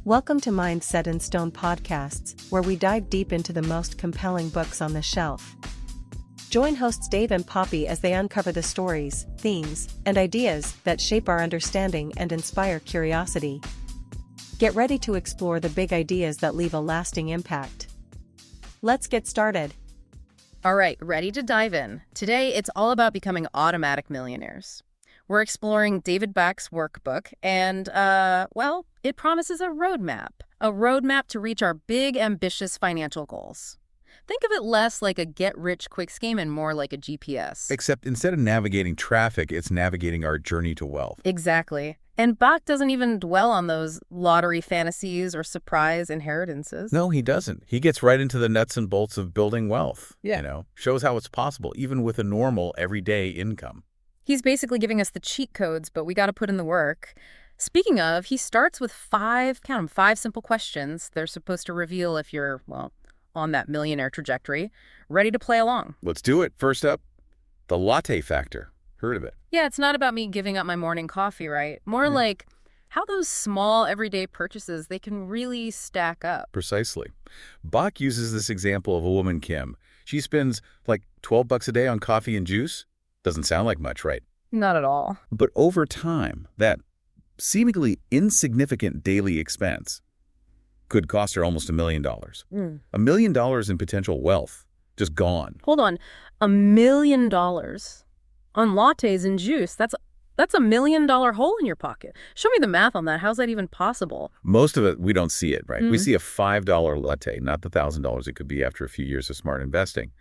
Welcome to Mind Set in Stone podcasts, where we dive deep into the most compelling books on the shelf. Join hosts Dave and Poppy as they uncover the stories, themes, and ideas that shape our understanding and inspire curiosity. Get ready to explore the big ideas that leave a lasting impact. Let's get started. All right, ready to dive in. Today, it's all about becoming automatic millionaires. We're exploring David Bach's workbook, and, it promises a roadmap to reach our big, ambitious financial goals. Think of it less like a get-rich-quick scheme and more like a GPS. Except instead of navigating traffic, it's navigating our journey to wealth. Exactly. And Bach doesn't even dwell on those lottery fantasies or surprise inheritances. No, he doesn't. He gets right into the nuts and bolts of building wealth. Yeah. Shows how it's possible, even with a normal, everyday income. He's basically giving us the cheat codes, but we got to put in the work. Speaking of, he starts with five simple questions. They're supposed to reveal if you're, on that millionaire trajectory. Ready to play along. Let's do it. First up, the latte factor. Heard of it? Yeah, it's not about me giving up my morning coffee, right? More like how those small everyday purchases, they can really stack up. Precisely. Bach uses this example of a woman, Kim. She spends like $12 a day on coffee and juice. Doesn't sound like much, right? Not at all. But over time, that seemingly insignificant daily expense could cost her almost $1 million. $1 million in potential wealth, just gone. Hold on. $1 million on lattes and juice. That's $1 million hole in your pocket. Show me the math on that. How's that even possible? Most of it, we don't see it, right? We see a $5 latte, not the $1,000 it could be after a few years of smart investing.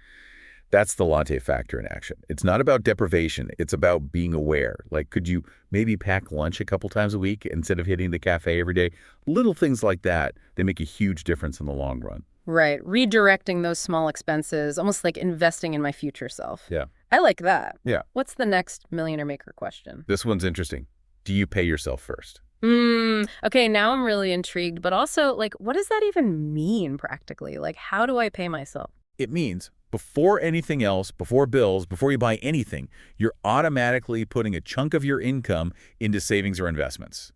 That's the latte factor in action. It's not about deprivation. It's about being aware. Like, could you maybe pack lunch a couple times a week instead of hitting the cafe every day? Little things like that, they make a huge difference in the long run. Right. Redirecting those small expenses, almost like investing in my future self. Yeah. I like that. Yeah. What's the next millionaire maker question? This one's interesting. Do you pay yourself first? Okay, now I'm really intrigued, but also, what does that even mean practically? How do I pay myself? It means before anything else, before bills, before you buy anything, you're automatically putting a chunk of your income into savings or investments.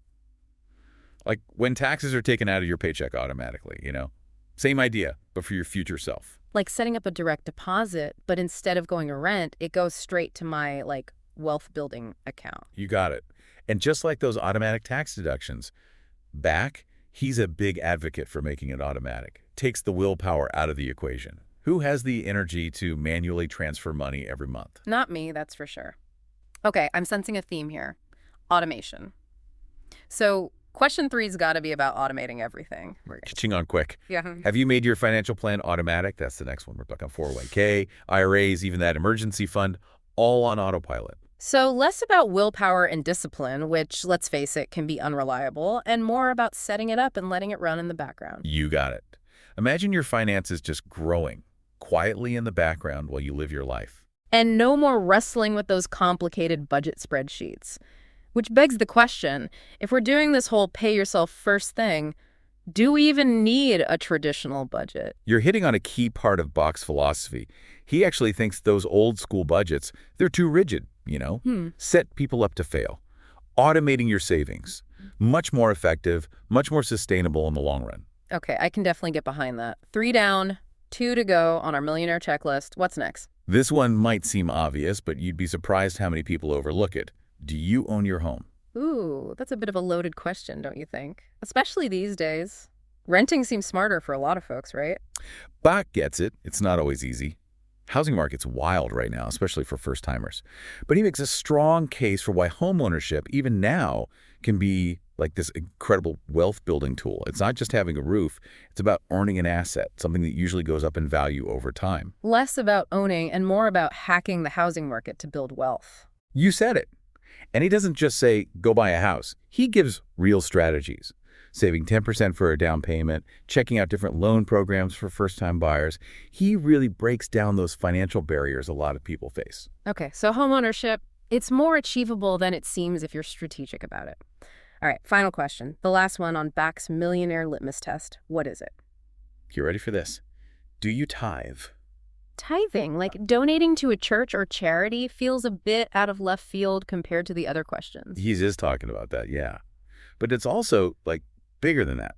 Like when taxes are taken out of your paycheck automatically, Same idea, but for your future self. Like setting up a direct deposit, but instead of going to rent, it goes straight to my, wealth building account. You got it. And just like those automatic tax deductions, Bach, he's a big advocate for making it automatic. Takes the willpower out of the equation. Who has the energy to manually transfer money every month? Not me, that's for sure. Okay, I'm sensing a theme here. Automation. So question 3's got to be about automating everything. We're catching on quick. Yeah. Have you made your financial plan automatic? That's the next one. We're talking 401k, IRAs, even that emergency fund, all on autopilot. So less about willpower and discipline, which, let's face it, can be unreliable, and more about setting it up and letting it run in the background. You got it. Imagine your finances just growing quietly in the background while you live your life. And no more wrestling with those complicated budget spreadsheets. Which begs the question, if we're doing this whole pay yourself first thing, do we even need a traditional budget? You're hitting on a key part of Bach's philosophy. He actually thinks those old school budgets, they're too rigid, Set people up to fail. Automating your savings. Much more effective, much more sustainable in the long run. Okay, I can definitely get behind that. 3 down, 2 to go on our millionaire checklist. What's next? This one might seem obvious, but you'd be surprised how many people overlook it. Do you own your home? Ooh, that's a bit of a loaded question, don't you think? Especially these days. Renting seems smarter for a lot of folks, right? Bach gets it. It's not always easy. Housing market's wild right now, especially for first-timers. But he makes a strong case for why homeownership, even now, can be like this incredible wealth-building tool. It's not just having a roof. It's about owning an asset, something that usually goes up in value over time. Less about owning and more about hacking the housing market to build wealth. You said it. And he doesn't just say, go buy a house. He gives real strategies. Saving 10% for a down payment, checking out different loan programs for first-time buyers. He really breaks down those financial barriers a lot of people face. Okay, so homeownership, it's more achievable than it seems if you're strategic about it. All right, final question. The last one on Bach's millionaire litmus test. What is it? You ready for this? Do you tithe? Tithing, like donating to a church or charity, feels a bit out of left field compared to the other questions. He is talking about that, yeah. But it's also, bigger than that.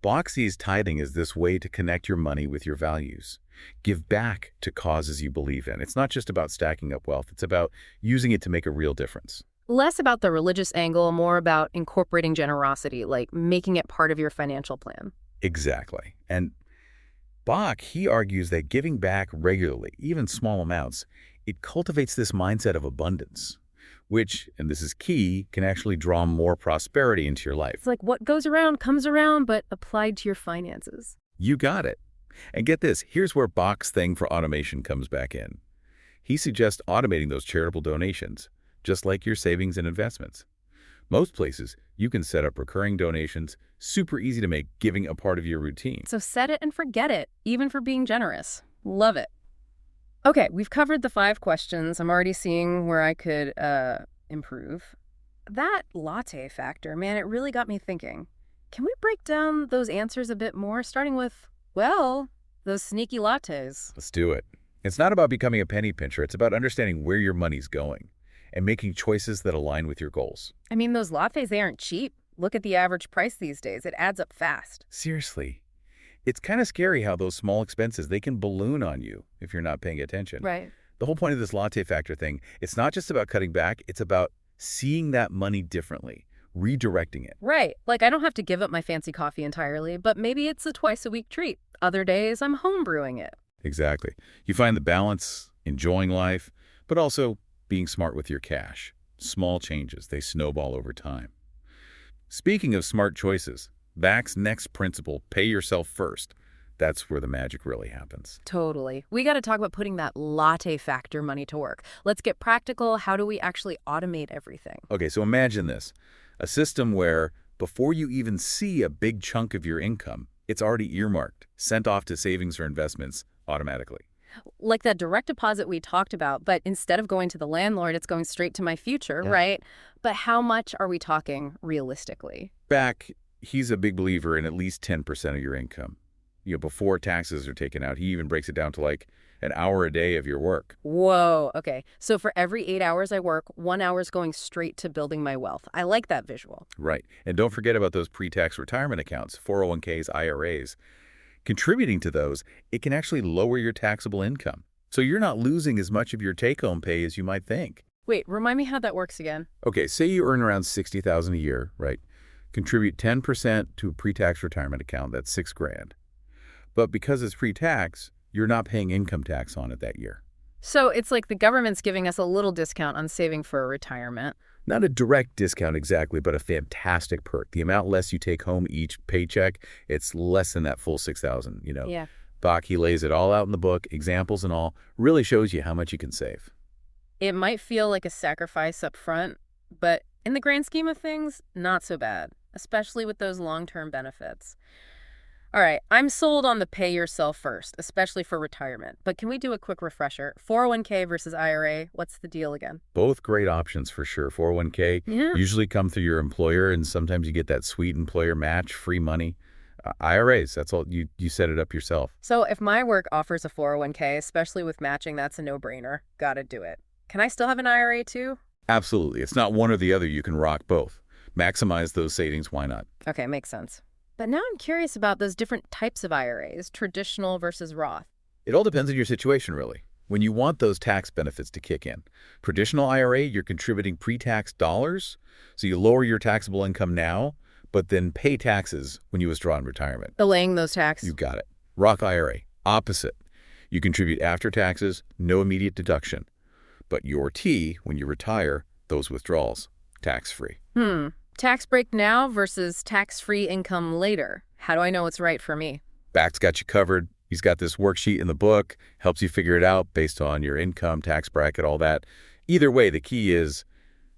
Bach sees tithing as this way to connect your money with your values. Give back to causes you believe in. It's not just about stacking up wealth. It's about using it to make a real difference. Less about the religious angle, more about incorporating generosity, like making it part of your financial plan. Exactly. And Bach, he argues that giving back regularly, even small amounts, it cultivates this mindset of abundance, which, and this is key, can actually draw more prosperity into your life. It's like what goes around comes around, but applied to your finances. You got it. And get this, here's where Bach's thing for automation comes back in. He suggests automating those charitable donations, just like your savings and investments. Most places, you can set up recurring donations, super easy to make giving a part of your routine. So set it and forget it, even for being generous. Love it. Okay, we've covered the 5 questions. I'm already seeing where I could improve. That latte factor, man, it really got me thinking. Can we break down those answers a bit more, starting with, well, those sneaky lattes? Let's do it. It's not about becoming a penny pincher. It's about understanding where your money's going and making choices that align with your goals. I mean, those lattes, they aren't cheap. Look at the average price these days. It adds up fast. Seriously. It's kind of scary how those small expenses, they can balloon on you if you're not paying attention. Right. The whole point of this latte factor thing, it's not just about cutting back. It's about seeing that money differently, redirecting it. Right. Like, I don't have to give up my fancy coffee entirely, but maybe it's a twice-a-week treat. Other days, I'm home brewing it. Exactly. You find the balance, enjoying life, but also being smart with your cash. Small changes, they snowball over time. Speaking of smart choices, Bach's next principle, pay yourself first. That's where the magic really happens. Totally. We got to talk about putting that latte factor money to work. Let's get practical. How do we actually automate everything? Okay, so imagine this. A system where before you even see a big chunk of your income, it's already earmarked, sent off to savings or investments automatically. Like that direct deposit we talked about, but instead of going to the landlord, it's going straight to my future, Yeah. right? But how much are we talking realistically? Bach, he's a big believer in at least 10% of your income. Before taxes are taken out, he even breaks it down to like an hour a day of your work. Whoa, okay. So for every 8 hours I work, 1 hour is going straight to building my wealth. I like that visual. Right. And don't forget about those pre-tax retirement accounts, 401ks, IRAs. Contributing to those, it can actually lower your taxable income. So you're not losing as much of your take-home pay as you might think. Wait, remind me how that works again. Okay, say you earn around $60,000 a year, right? Contribute 10% to a pre-tax retirement account, that's $6,000. But because it's pre-tax, you're not paying income tax on it that year. So it's like the government's giving us a little discount on saving for retirement. Not a direct discount exactly, but a fantastic perk. The amount less you take home each paycheck, it's less than that full $6,000, Yeah. Bach, he lays it all out in the book, examples and all, really shows you how much you can save. It might feel like a sacrifice up front, but in the grand scheme of things, not so bad, especially with those long-term benefits. All right, I'm sold on the pay yourself first, especially for retirement. But can we do a quick refresher? 401k versus IRA, what's the deal again? Both great options for sure. 401k Yeah. usually come through your employer, and sometimes you get that sweet employer match, free money. IRAs, that's all, you set it up yourself. So if my work offers a 401k, especially with matching, that's a no-brainer. Gotta do it. Can I still have an IRA too? Absolutely. It's not one or the other. You can rock both. Maximize those savings. Why not? Okay, makes sense. But now I'm curious about those different types of IRAs, traditional versus Roth. It all depends on your situation, really. When you want those tax benefits to kick in. Traditional IRA, you're contributing pre-tax dollars, so you lower your taxable income now, but then pay taxes when you withdraw in retirement. Delaying those taxes. You got it. Roth IRA, opposite. You contribute after taxes, no immediate deduction. But your T, when you retire, those withdrawals, tax-free. Tax break now versus tax-free income later. How do I know what's right for me? Bach's got you covered. He's got this worksheet in the book, helps you figure it out based on your income, tax bracket, all that. Either way, the key is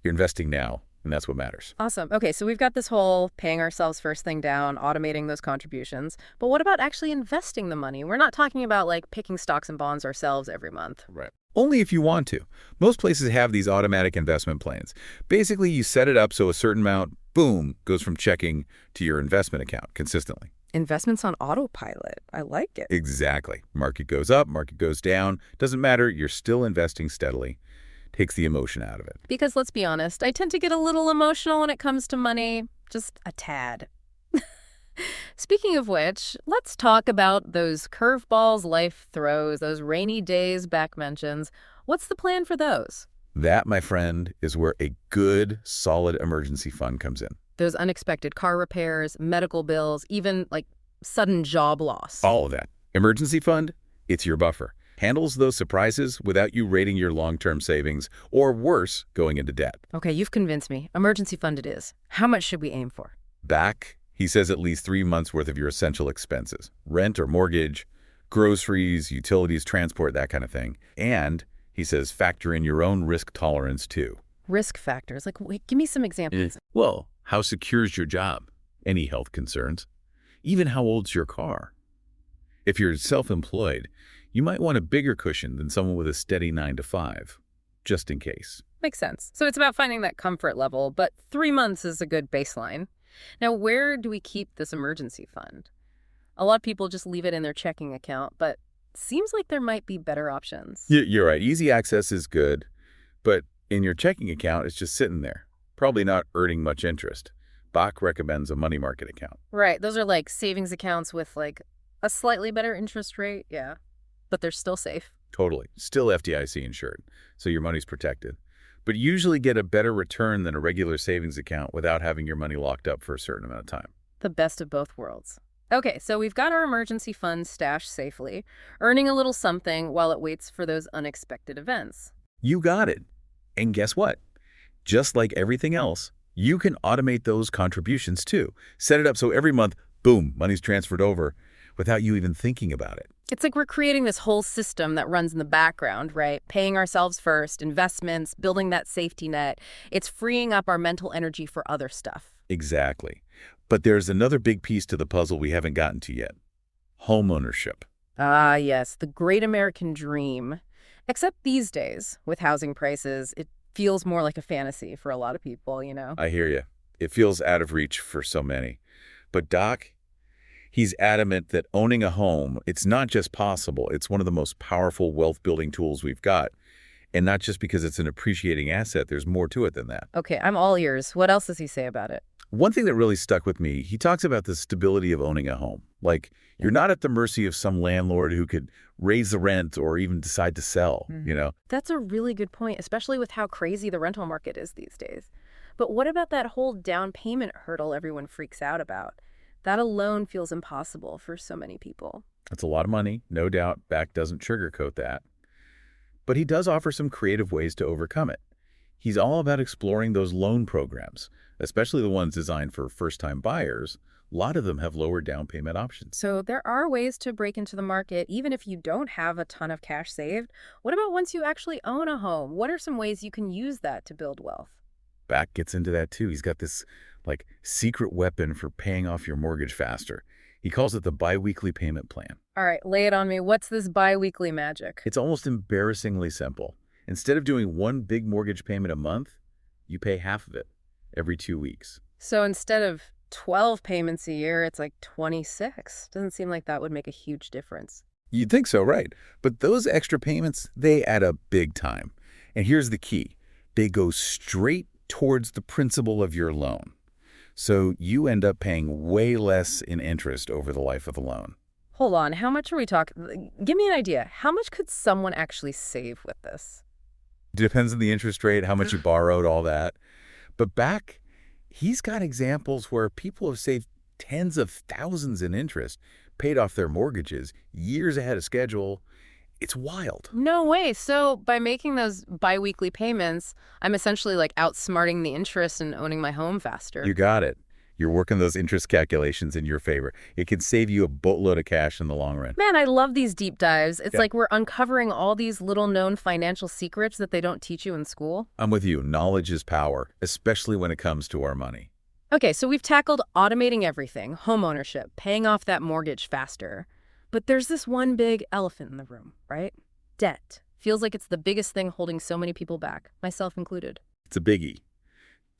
you're investing now, and that's what matters. Awesome. Okay, so we've got this whole paying ourselves first thing down, automating those contributions. But what about actually investing the money? We're not talking about like picking stocks and bonds ourselves every month. Right. Only if you want to. Most places have these automatic investment plans. Basically, you set it up so a certain amount, boom, goes from checking to your investment account consistently. Investments on autopilot. I like it. Exactly. Market goes up, market goes down. Doesn't matter. You're still investing steadily. Takes the emotion out of it. Because let's be honest, I tend to get a little emotional when it comes to money. Just a tad. Speaking of which, let's talk about those curveballs life throws, those rainy days Beck mentions. What's the plan for those? That, my friend, is where a good, solid emergency fund comes in. Those unexpected car repairs, medical bills, even like sudden job loss. All of that. Emergency fund, it's your buffer. Handles those surprises without you raiding your long-term savings, or worse, going into debt. Okay, you've convinced me. Emergency fund it is. How much should we aim for? Back, he says at least 3 months worth of your essential expenses. Rent or mortgage, groceries, utilities, transport, that kind of thing. And he says factor in your own risk tolerance too. Risk factors. Like, wait, give me some examples. Well, how secure is your job? Any health concerns? Even how old's your car? If you're self-employed, you might want a bigger cushion than someone with a steady 9 to 5, just in case. Makes sense. So it's about finding that comfort level, but 3 months is a good baseline. Now, where do we keep this emergency fund? A lot of people just leave it in their checking account, but seems like there might be better options. You're right. Easy access is good, but in your checking account, it's just sitting there, probably not earning much interest. Bach recommends a money market account. Right. Those are like savings accounts with like a slightly better interest rate. Yeah. But they're still safe. Totally. Still FDIC insured, so your money's protected. But usually get a better return than a regular savings account without having your money locked up for a certain amount of time. The best of both worlds. Okay, so we've got our emergency fund stashed safely, earning a little something while it waits for those unexpected events. You got it. And guess what? Just like everything else, you can automate those contributions too. Set it up so every month, boom, money's transferred over without you even thinking about it. It's like we're creating this whole system that runs in the background, right? Paying ourselves first, investments, building that safety net. It's freeing up our mental energy for other stuff. Exactly. But there's another big piece to the puzzle we haven't gotten to yet. Homeownership. Ah, yes, the great American dream. Except these days, with housing prices, it feels more like a fantasy for a lot of people, you know? I hear you. It feels out of reach for so many. But Doc, he's adamant that owning a home, it's not just possible, it's one of the most powerful wealth-building tools we've got. And not just because it's an appreciating asset, there's more to it than that. Okay, I'm all ears. What else does he say about it? One thing that really stuck with me, he talks about the stability of owning a home. Like, you're not at the mercy of some landlord who could raise the rent or even decide to sell, you know? That's a really good point, especially with how crazy the rental market is these days. But what about that whole down payment hurdle everyone freaks out about? That alone feels impossible for so many people. That's a lot of money, no doubt. Beck doesn't sugarcoat that. But he does offer some creative ways to overcome it. He's all about exploring those loan programs, especially the ones designed for first-time buyers. A lot of them have lower down payment options. So there are ways to break into the market, even if you don't have a ton of cash saved. What about once you actually own a home? What are some ways you can use that to build wealth? Beck gets into that too. He's got this like secret weapon for paying off your mortgage faster. He calls it the biweekly payment plan. All right, lay it on me. What's this biweekly magic? It's almost embarrassingly simple. Instead of doing one big mortgage payment a month, you pay half of it every 2 weeks. So instead of 12 payments a year, it's like 26. Doesn't seem like that would make a huge difference. You'd think so, right? But those extra payments, they add up big time. And here's the key. They go straight towards the principal of your loan. So you end up paying way less in interest over the life of the loan. Hold on, how much are we talking? Give me an idea. How much could someone actually save with this? Depends on the interest rate, how much you borrowed, all that. But Beck, he's got examples where people have saved tens of thousands in interest, paid off their mortgages years ahead of schedule. It's wild. No way. So by making those biweekly payments, I'm essentially like outsmarting the interest and owning my home faster. You got it. You're working those interest calculations in your favor. It can save you a boatload of cash in the long run. Man, I love these deep dives. It's like we're uncovering all these little known financial secrets that they don't teach you in school. I'm with you. Knowledge is power, especially when it comes to our money. Okay, so we've tackled automating everything, homeownership, paying off that mortgage faster. But there's this one big elephant in the room, right? Debt. Feels like it's the biggest thing holding so many people back, myself included. It's a biggie.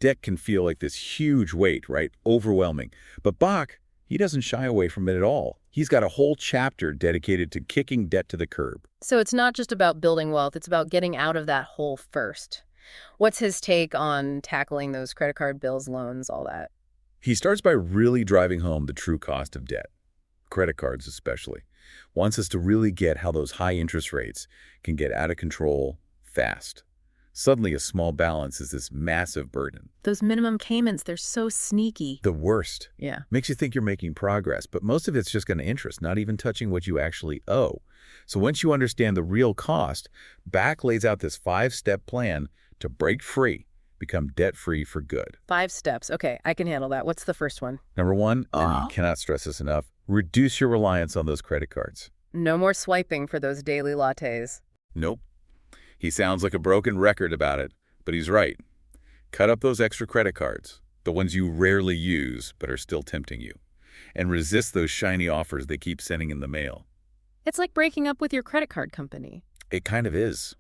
Debt can feel like this huge weight, right? Overwhelming. But Bach, he doesn't shy away from it at all. He's got a whole chapter dedicated to kicking debt to the curb. So it's not just about building wealth, it's about getting out of that hole first. What's his take on tackling those credit card bills, loans, all that? He starts by really driving home the true cost of debt, credit cards especially. Wants us to really get how those high interest rates can get out of control fast. Suddenly, a small balance is this massive burden. Those minimum payments, they're so sneaky. The worst. Yeah. Makes you think you're making progress, but most of it's just going to interest, not even touching what you actually owe. So once you understand the real cost, Bach lays out this 5-step plan to break free, become debt-free for good. 5 steps. Okay, I can handle that. What's the first one? Number 1, and you cannot stress this enough, reduce your reliance on those credit cards. No more swiping for those daily lattes. Nope. He sounds like a broken record about it, but he's right. Cut up those extra credit cards, the ones you rarely use but are still tempting you, and resist those shiny offers they keep sending in the mail. It's like breaking up with your credit card company. It kind of is.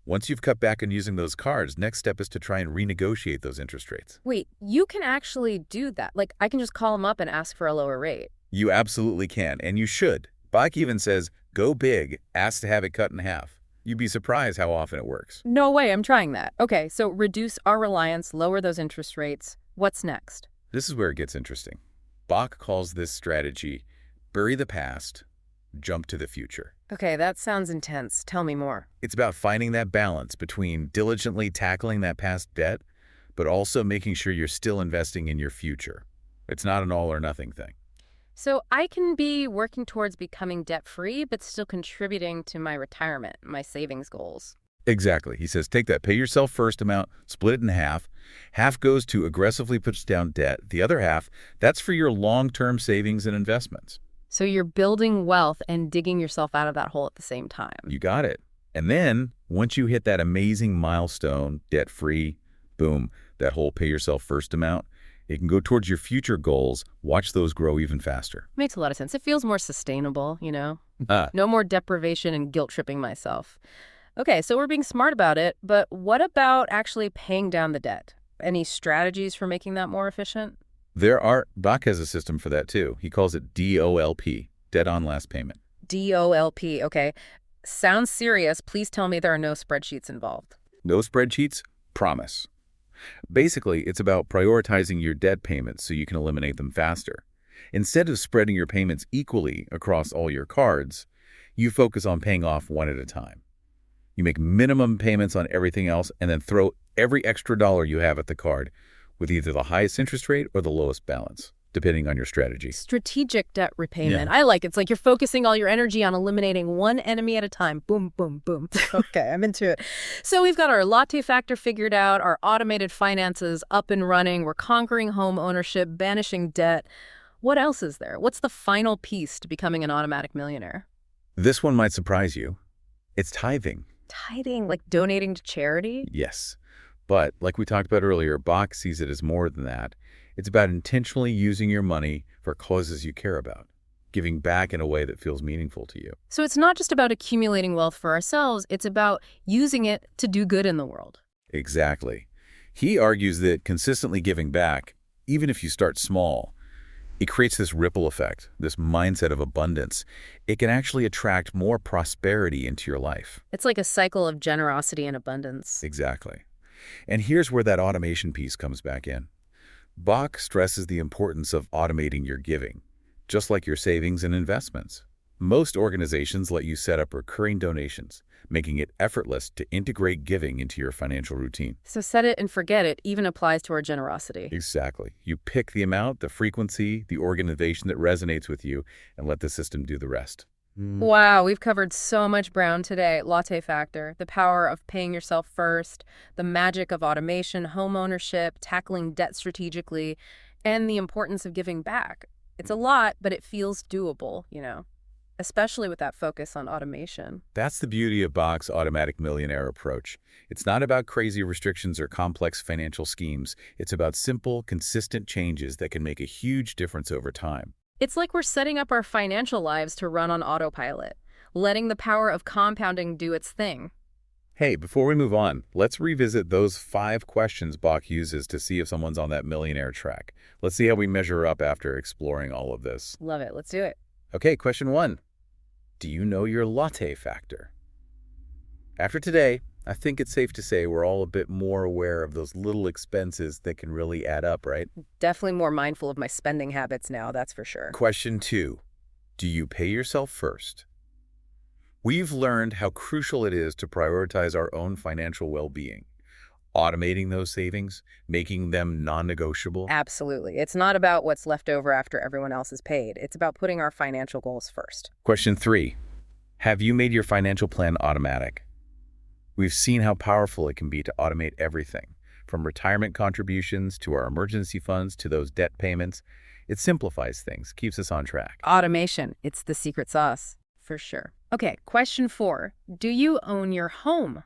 Once you've cut back on using those cards, next step is to try and renegotiate those interest rates. Wait, you can actually do that? Like, I can just call them up and ask for a lower rate? You absolutely can, and you should. Bach even says, go big, ask to have it cut in half. You'd be surprised how often it works. No way, I'm trying that. Okay, so reduce our reliance, lower those interest rates. What's next? This is where it gets interesting. Bach calls this strategy, bury the past, jump to the future. Okay, that sounds intense. Tell me more. It's about finding that balance between diligently tackling that past debt, but also making sure you're still investing in your future. It's not an all or nothing thing. So I can be working towards becoming debt-free, but still contributing to my retirement, my savings goals. Exactly. He says, take that pay yourself first amount, split it in half. Half goes to aggressively push down debt. The other half, that's for your long-term savings and investments. So you're building wealth and digging yourself out of that hole at the same time. You got it. And then, once you hit that amazing milestone, debt-free, boom, that whole pay yourself first amount, it can go towards your future goals. Watch those grow even faster. Makes a lot of sense. It feels more sustainable, you know? No more deprivation and guilt-tripping myself. Okay, so we're being smart about it, but what about actually paying down the debt? Any strategies for making that more efficient? Bach has a system for that too. He calls it DOLP, debt on last payment. DOLP, okay. Sounds serious. Please tell me there are no spreadsheets involved. No spreadsheets? Promise. Basically, it's about prioritizing your debt payments so you can eliminate them faster. Instead of spreading your payments equally across all your cards, you focus on paying off one at a time. You make minimum payments on everything else and then throw every extra dollar you have at the card with either the highest interest rate or the lowest balance, depending on your strategy. Strategic debt repayment. Yeah. I like it. It's like you're focusing all your energy on eliminating one enemy at a time. Boom, boom, boom. Okay, I'm into it. So we've got our latte factor figured out, our automated finances up and running. We're conquering home ownership, banishing debt. What else is there? What's the final piece to becoming an automatic millionaire? This one might surprise you. It's tithing. Tithing, like donating to charity? Yes. But like we talked about earlier, Bach sees it as more than that. It's about intentionally using your money for causes you care about, giving back in a way that feels meaningful to you. So it's not just about accumulating wealth for ourselves, it's about using it to do good in the world. Exactly. He argues that consistently giving back, even if you start small, it creates this ripple effect, this mindset of abundance. It can actually attract more prosperity into your life. It's like a cycle of generosity and abundance. Exactly. And here's where that automation piece comes back in. Bach stresses the importance of automating your giving, just like your savings and investments. Most organizations let you set up recurring donations, making it effortless to integrate giving into your financial routine. So set it and forget it even applies to our generosity. Exactly. You pick the amount, the frequency, the organization that resonates with you, and let the system do the rest. Wow, we've covered so much ground today. Latte factor, the power of paying yourself first, the magic of automation, home ownership, tackling debt strategically, and the importance of giving back. It's a lot, but it feels doable, you know, especially with that focus on automation. That's the beauty of Bach's Automatic Millionaire approach. It's not about crazy restrictions or complex financial schemes. It's about simple, consistent changes that can make a huge difference over time. It's like we're setting up our financial lives to run on autopilot, letting the power of compounding do its thing. Hey, before we move on, let's revisit those 5 questions Bach uses to see if someone's on that millionaire track. Let's see how we measure up after exploring all of this. Love it. Let's do it. Okay, question 1. Do you know your latte factor? After today, I think it's safe to say we're all a bit more aware of those little expenses that can really add up, right? Definitely more mindful of my spending habits now, that's for sure. Question 2. Do you pay yourself first? We've learned how crucial it is to prioritize our own financial well-being. Automating those savings, making them non-negotiable. Absolutely. It's not about what's left over after everyone else is paid. It's about putting our financial goals first. Question 3. Have you made your financial plan automatic? We've seen how powerful it can be to automate everything, from retirement contributions to our emergency funds to those debt payments. It simplifies things, keeps us on track. Automation, it's the secret sauce, for sure. Okay, question 4. Do you own your home?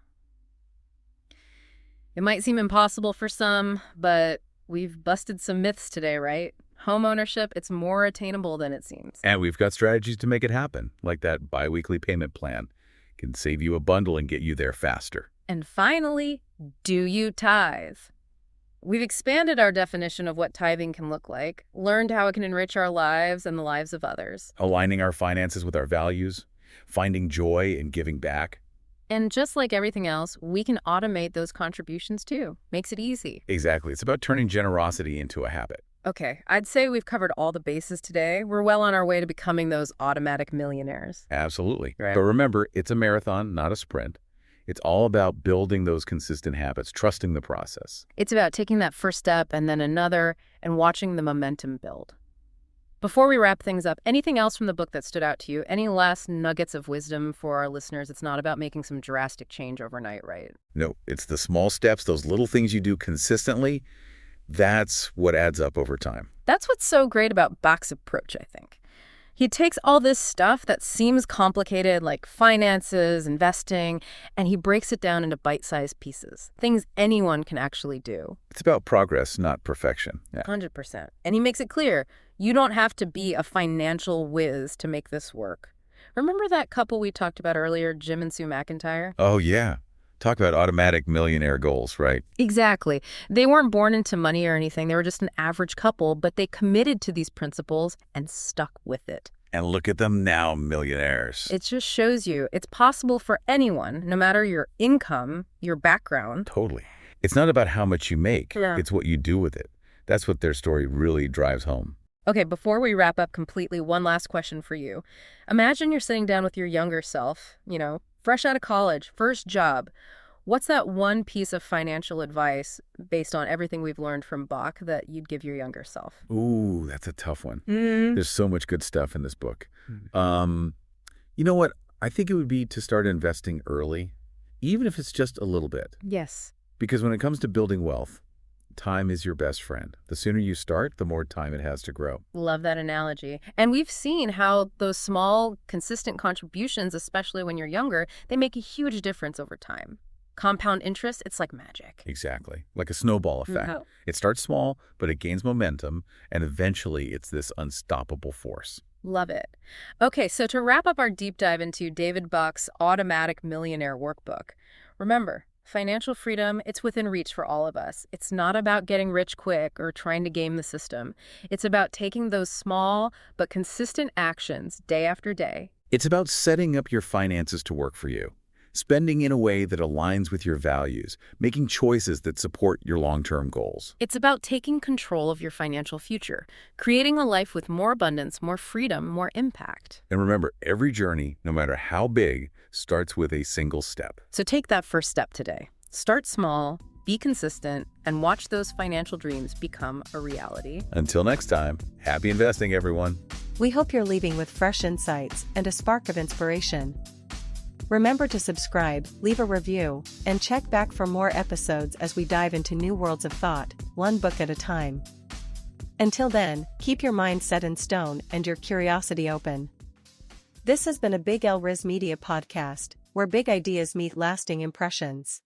It might seem impossible for some, but we've busted some myths today, right? Homeownership, it's more attainable than it seems. And we've got strategies to make it happen, like that biweekly payment plan. Can save you a bundle and get you there faster. And finally, do you tithe? We've expanded our definition of what tithing can look like, learned how it can enrich our lives and the lives of others. Aligning our finances with our values, finding joy in giving back. And just like everything else, we can automate those contributions too. Makes it easy. Exactly. It's about turning generosity into a habit. Okay, I'd say we've covered all the bases today. We're well on our way to becoming those automatic millionaires. Absolutely. Right. But remember, it's a marathon, not a sprint. It's all about building those consistent habits, trusting the process. It's about taking that first step and then another and watching the momentum build. Before we wrap things up, anything else from the book that stood out to you? Any last nuggets of wisdom for our listeners? It's not about making some drastic change overnight, right? No, it's the small steps, those little things you do consistently. That's what adds up over time. That's what's so great about Bach's approach, I think. He takes all this stuff that seems complicated, like finances, investing, and he breaks it down into bite-sized pieces, things anyone can actually do. It's about progress, not perfection. 100%. And he makes it clear, you don't have to be a financial whiz to make this work. Remember that couple we talked about earlier, Jim and Sue McIntyre? Oh, yeah. Talk about automatic millionaire goals, right? Exactly. They weren't born into money or anything. They were just an average couple, but they committed to these principles and stuck with it. And look at them now, millionaires. It just shows you it's possible for anyone, no matter your income, your background. Totally. It's not about how much you make. Yeah. It's what you do with it. That's what their story really drives home. Okay, before we wrap up completely, one last question for you. Imagine you're sitting down with your younger self, fresh out of college, first job. What's that one piece of financial advice based on everything we've learned from Bach that you'd give your younger self? Ooh, that's a tough one. There's so much good stuff in this book. You know what? I think it would be to start investing early, even if it's just a little bit. Yes. Because when it comes to building wealth, time is your best friend. The sooner you start, the more time it has to grow. Love that analogy. And we've seen how those small, consistent contributions, especially when you're younger, they make a huge difference over time. Compound interest, it's like magic. Exactly. Like a snowball effect. Oh. It starts small, but it gains momentum, and eventually it's this unstoppable force. Love it. Okay, so to wrap up our deep dive into David Bach's Automatic Millionaire workbook, remember, financial freedom, it's within reach for all of us. It's not about getting rich quick or trying to game the system. It's about taking those small but consistent actions day after day. It's about setting up your finances to work for you, spending in a way that aligns with your values, making choices that support your long-term goals. It's about taking control of your financial future, creating a life with more abundance, more freedom, more impact. And remember, every journey, no matter how big, starts with a single step. So take that first step today. Start small, be consistent, and watch those financial dreams become a reality. Until next time, happy investing, everyone. We hope you're leaving with fresh insights and a spark of inspiration. Remember to subscribe, leave a review, and check back for more episodes as we dive into new worlds of thought, one book at a time. Until then, keep your mind set in stone and your curiosity open. This has been a Big L Riz Media podcast, where big ideas meet lasting impressions.